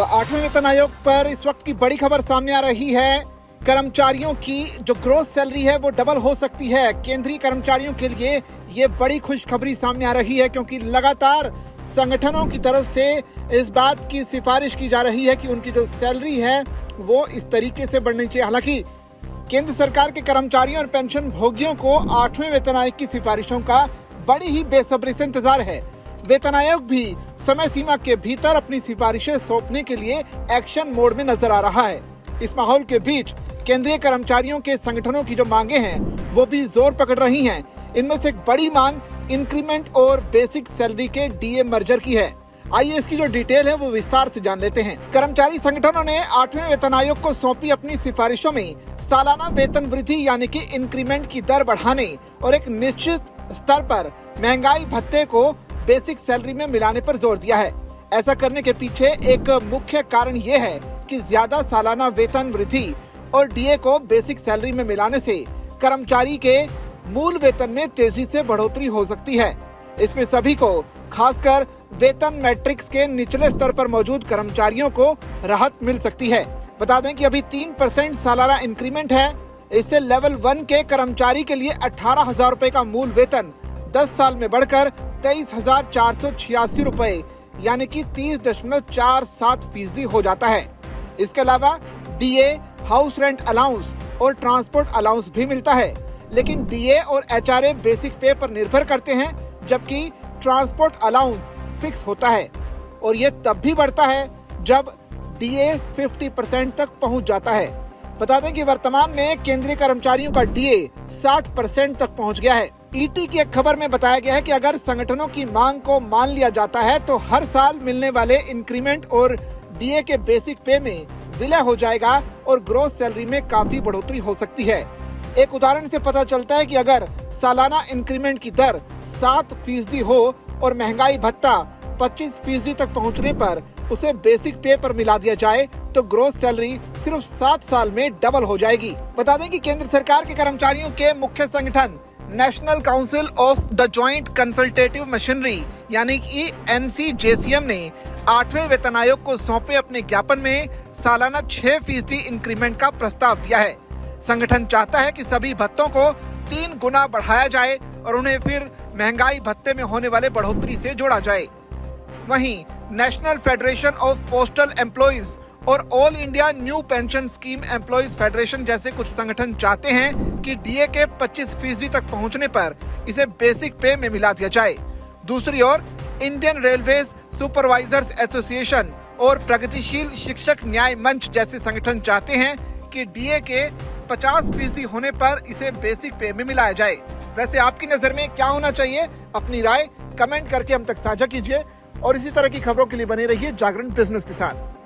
तो 8वें वेतन आयोग पर इस वक्त की बड़ी खबर सामने आ रही है। कर्मचारियों की जो ग्रोस सैलरी है वो डबल हो सकती है। केंद्रीय कर्मचारियों के लिए ये बड़ी खुशखबरी सामने आ रही है, क्योंकि लगातार संगठनों की तरफ से इस बात की सिफारिश की जा रही है कि उनकी जो सैलरी है वो इस तरीके से बढ़नी चाहिए। हालांकि केंद्र सरकार के कर्मचारियों और पेंशन भोगियों को 8वें वेतन आयोग की सिफारिशों का बड़ी ही बेसब्री से इंतजार है। वेतन आयोग भी समय सीमा के भीतर अपनी सिफारिशें सौंपने के लिए एक्शन मोड में नजर आ रहा है। इस माहौल के बीच केंद्रीय कर्मचारियों के संगठनों की जो मांगे हैं वो भी जोर पकड़ रही हैं। इनमें से एक बड़ी मांग इंक्रीमेंट और बेसिक सैलरी के डीए मर्जर की है। आइए इसकी जो डिटेल है वो विस्तार से जान लेते हैं। कर्मचारी संगठनों ने 8वें वेतन आयोग को सौंपी अपनी सिफारिशों में सालाना वेतन वृद्धि यानी कि इंक्रीमेंट की दर बढ़ाने और एक निश्चित स्तर पर महंगाई भत्ते को बेसिक सैलरी में मिलाने पर जोर दिया है। ऐसा करने के पीछे एक मुख्य कारण ये है कि ज्यादा सालाना वेतन वृद्धि और डीए को बेसिक सैलरी में मिलाने से कर्मचारी के मूल वेतन में तेजी से बढ़ोतरी हो सकती है। इसमें सभी को, खासकर वेतन मैट्रिक्स के निचले स्तर पर मौजूद कर्मचारियों को राहत मिल सकती है। बता दें कि अभी 3% सालाना इंक्रीमेंट है। इससे लेवल 1 के कर्मचारी के लिए 18,000 रुपए का मूल वेतन 10 साल में बढ़कर 23,486 रुपए यानी कि 30.47% हो जाता है। इसके अलावा डीए, हाउस रेंट अलाउंस और ट्रांसपोर्ट अलाउंस भी मिलता है, लेकिन डीए और एचआरए बेसिक पे पर निर्भर करते हैं, जबकि ट्रांसपोर्ट अलाउंस फिक्स होता है और ये तब भी बढ़ता है जब डीए 50% तक पहुंच जाता है। बता दें कि वर्तमान में केंद्रीय कर्मचारियों का डीए 60% तक पहुंच गया है। ईटी की एक खबर में बताया गया है कि अगर संगठनों की मांग को मान लिया जाता है तो हर साल मिलने वाले इंक्रीमेंट और डीए के बेसिक पे में विलय हो जाएगा और ग्रोस सैलरी में काफी बढ़ोतरी हो सकती है। एक उदाहरण से पता चलता है कि अगर सालाना इंक्रीमेंट की दर 7% हो और महंगाई भत्ता 25% तक पहुंचने पर उसे बेसिक पे पर मिला दिया जाए तो ग्रोस सैलरी सिर्फ 7 साल में डबल हो जाएगी। बता दें कि केंद्र सरकार के कर्मचारियों के मुख्य संगठन national council of the joint consultative machinery यानी कि NCJCM ने 8वें वेतन आयोग को सौंपे अपने ज्ञापन में सालाना 6% इंक्रीमेंट का प्रस्ताव दिया है। संगठन चाहता है कि सभी भत्तों को 3 गुना बढ़ाया जाए और उन्हें फिर महंगाई भत्ते में होने वाले बढ़ोतरी से जोड़ा जाए। वहीं national federation of postal employees और all India new pension scheme employees federation जैसे कुछ संगठन चाहते हैं कि डीए के 25% तक पहुंचने पर इसे बेसिक पे में मिला दिया जाए। दूसरी ओर इंडियन रेलवेज सुपरवाइजर्स एसोसिएशन और प्रगतिशील शिक्षक न्याय मंच जैसे संगठन चाहते हैं कि डीए के 50% होने पर इसे बेसिक पे में मिलाया जाए। वैसे आपकी नजर में क्या होना चाहिए? अपनी राय कमेंट करके हम तक साझा कीजिए और इसी तरह की खबरों के लिए बने रहिए जागरण बिजनेस के साथ।